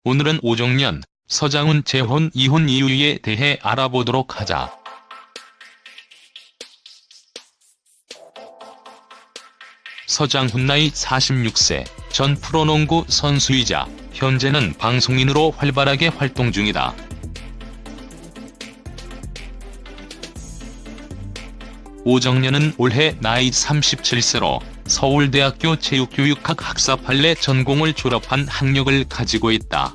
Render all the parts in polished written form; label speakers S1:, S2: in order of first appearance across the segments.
S1: 오늘은 오정연, 서장훈 재혼 이혼 이유에 대해 알아보도록 하자. 서장훈 나이 46세, 전 프로농구 선수이자 현재는 방송인으로 활발하게 활동 중이다. 오정연은 올해 나이 37세로 서울대학교 체육교육학 학사판례 전공을 졸업한 학력을 가지고 있다.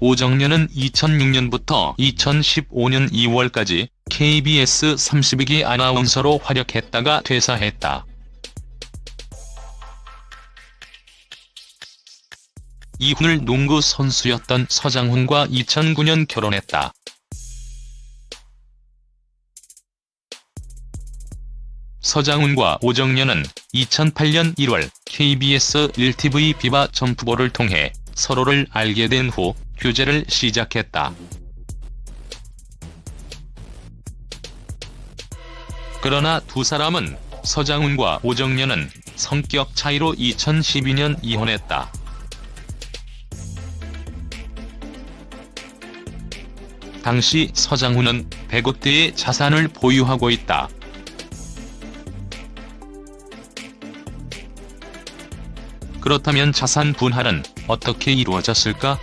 S1: 오정연은 2006년부터 2015년 2월까지 KBS 32기 아나운서로 활약했다가 퇴사했다. 이혼을 농구 선수였던 서장훈과 2009년 결혼했다. 서장훈과 오정연은 2008년 1월 KBS 1TV 비바 점프볼을 통해 서로를 알게 된 후 교제를 시작했다. 그러나 두 사람은 서장훈과 오정연은 성격 차이로 2012년 이혼했다. 당시 서장훈은 100억대의 자산을 보유하고 있다. 그렇다면 자산 분할은 어떻게 이루어졌을까?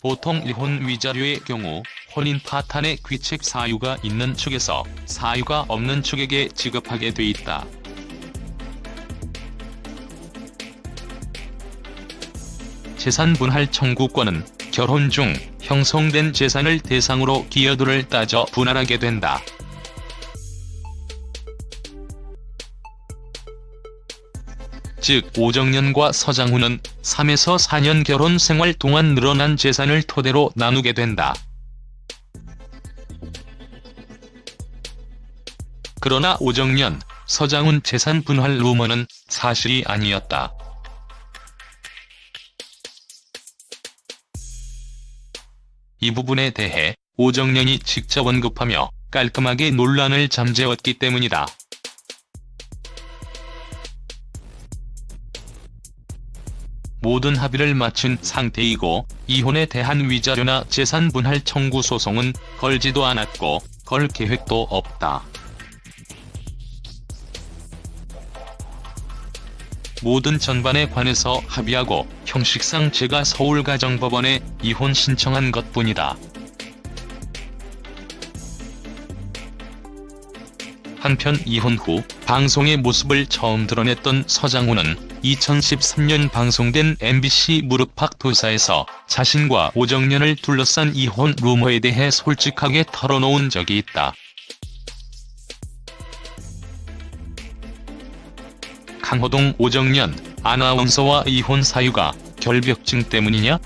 S1: 보통 이혼 위자료의 경우 혼인 파탄의 귀책 사유가 있는 측에서 사유가 없는 측에게 지급하게 돼 있다. 재산 분할 청구권은 결혼 중 형성된 재산을 대상으로 기여도를 따져 분할하게 된다. 즉 오정연과 서장훈은 3에서 4년 결혼 생활 동안 늘어난 재산을 토대로 나누게 된다. 그러나 오정연, 서장훈 재산 분할 루머는 사실이 아니었다. 이 부분에 대해 오정연이 직접 언급하며 깔끔하게 논란을 잠재웠기 때문이다. 모든 합의를 마친 상태이고 이혼에 대한 위자료나 재산 분할 청구 소송은 걸지도 않았고 걸 계획도 없다. 모든 전반에 관해서 합의하고 형식상 제가 서울가정법원에 이혼 신청한 것뿐이다. 한편 이혼 후 방송의 모습을 처음 드러냈던 서장훈은 2013년 방송된 MBC 무릎팍 도사에서 자신과 오정연을 둘러싼 이혼 루머에 대해 솔직하게 털어놓은 적이 있다. 강호동 오정연 아나운서와 이혼 사유가 결벽증 때문이냐?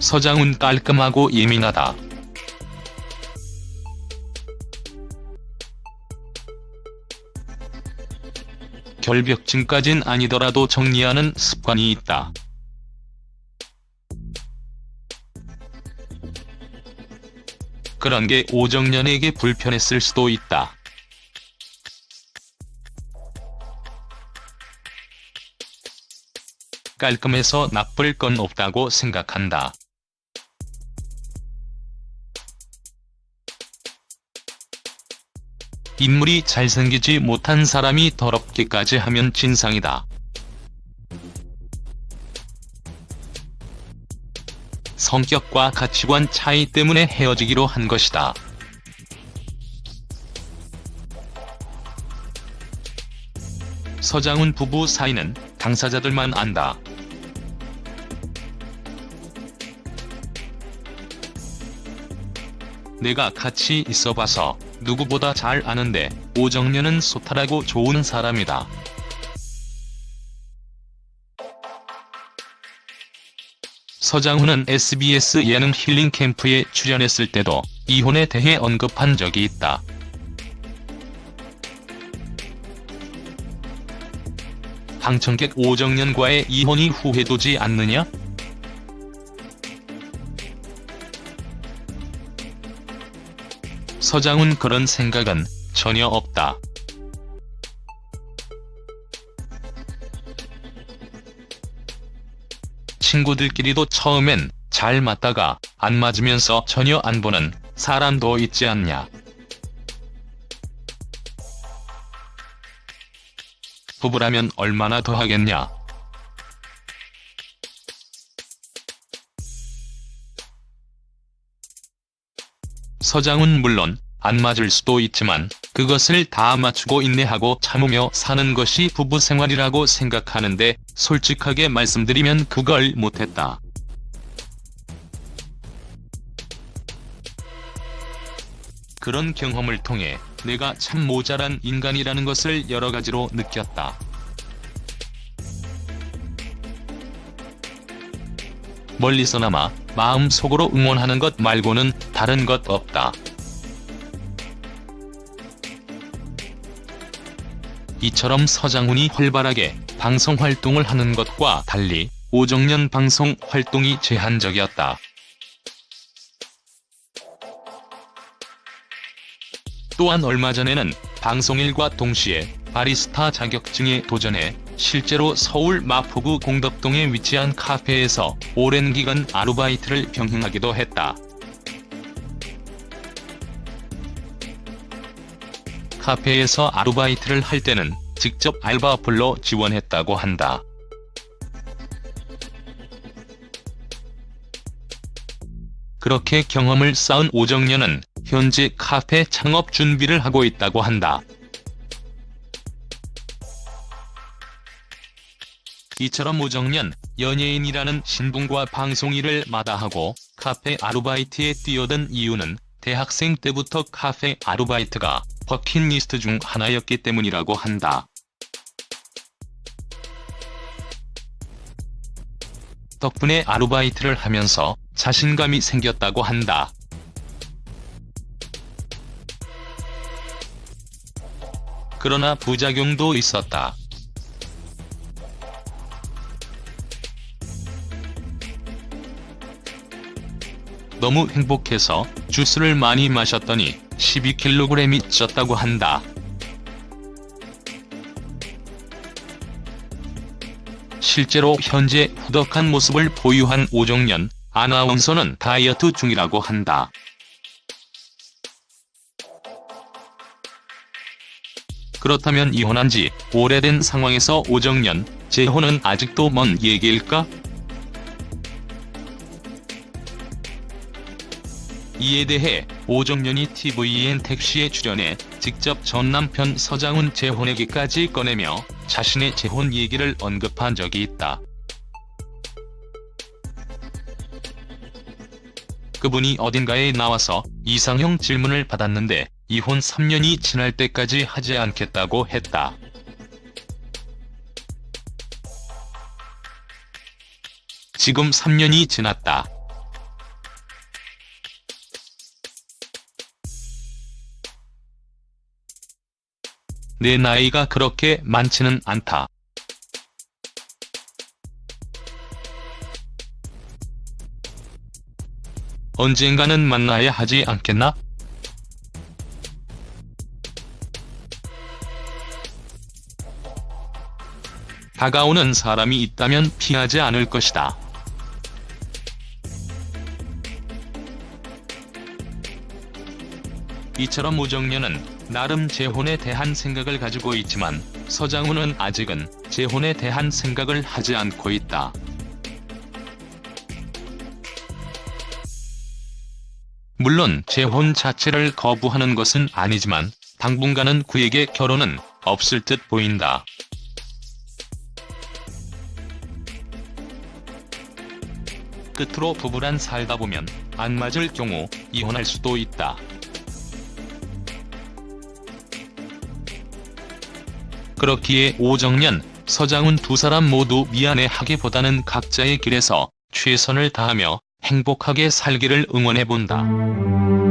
S1: 서장훈 깔끔하고 예민하다. 결벽증까진 아니더라도 정리하는 습관이 있다. 그런 게 오정연에게 불편했을 수도 있다. 깔끔해서 나쁠 건 없다고 생각한다. 인물이 잘생기지 못한 사람이 더럽기까지 하면 진상이다. 성격과 가치관 차이 때문에 헤어지기로 한 것이다. 서장훈 부부 사이는 당사자들만 안다. 내가 같이 있어봐서 누구보다 잘 아는데 오정연은 소탈하고 좋은 사람이다. 서장훈은 SBS 예능 힐링 캠프에 출연했을 때도 이혼에 대해 언급한 적이 있다. 방청객 오정연과의 이혼이 후회되지 않느냐? 서장훈 그런 생각은 전혀 없다. 친구들끼리도 처음엔 잘 맞다가 안 맞으면서 전혀 안 보는 사람도 있지 않냐. 부부라면 얼마나 더 하겠냐. 서장훈 물론 안 맞을 수도 있지만 그것을 다 맞추고 인내하고 참으며 사는 것이 부부 생활이라고 생각하는데 솔직하게 말씀드리면 그걸 못했다. 그런 경험을 통해 내가 참 모자란 인간이라는 것을 여러 가지로 느꼈다. 멀리서나마 마음속으로 응원하는 것 말고는 다른 것 없다. 이처럼 서장훈이 활발하게 방송 활동을 하는 것과 달리 오정연 방송 활동이 제한적이었다. 또한 얼마 전에는 방송일과 동시에 바리스타 자격증에 도전해 실제로 서울 마포구 공덕동에 위치한 카페에서 오랜 기간 아르바이트를 병행하기도 했다. 카페에서 아르바이트를 할 때는 직접 알바 불러 지원했다고 한다. 그렇게 경험을 쌓은 오정연은 현재 카페 창업 준비를 하고 있다고 한다. 이처럼 오정연 연예인이라는 신분과 방송 일을 마다하고 카페 아르바이트에 뛰어든 이유는 대학생 때부터 카페 아르바이트가 버킷리스트 중 하나였기 때문이라고 한다. 덕분에 아르바이트를 하면서 자신감이 생겼다고 한다. 그러나 부작용도 있었다. 너무 행복해서 주스를 많이 마셨더니 12kg이 쪘다고 한다. 실제로 현재 후덕한 모습을 보유한 오정연 아나운서는 다이어트 중이라고 한다. 그렇다면 이혼한 지 오래된 상황에서 오정연 재혼은 아직도 먼 얘기일까? 이에 대해 오정연이 tvN 택시에 출연해 직접 전 남편 서장훈 재혼 얘기까지 꺼내며 자신의 재혼 얘기를 언급한 적이 있다. 그분이 어딘가에 나와서 이상형 질문을 받았는데 이혼 3년이 지날 때까지 하지 않겠다고 했다. 지금 3년이 지났다. 내 나이가 그렇게 많지는 않다. 언젠가는 만나야 하지 않겠나? 다가오는 사람이 있다면 피하지 않을 것이다. 이처럼 오정연은 나름 재혼에 대한 생각을 가지고 있지만 서장훈은 아직은 재혼에 대한 생각을 하지 않고 있다. 물론 재혼 자체를 거부하는 것은 아니지만 당분간은 그에게 결혼은 없을 듯 보인다. 끝으로 부부란 살다 보면 안 맞을 경우 이혼할 수도 있다. 그렇기에 오정연, 서장훈 두 사람 모두 미안해하기보다는 각자의 길에서 최선을 다하며 행복하게 살기를 응원해본다.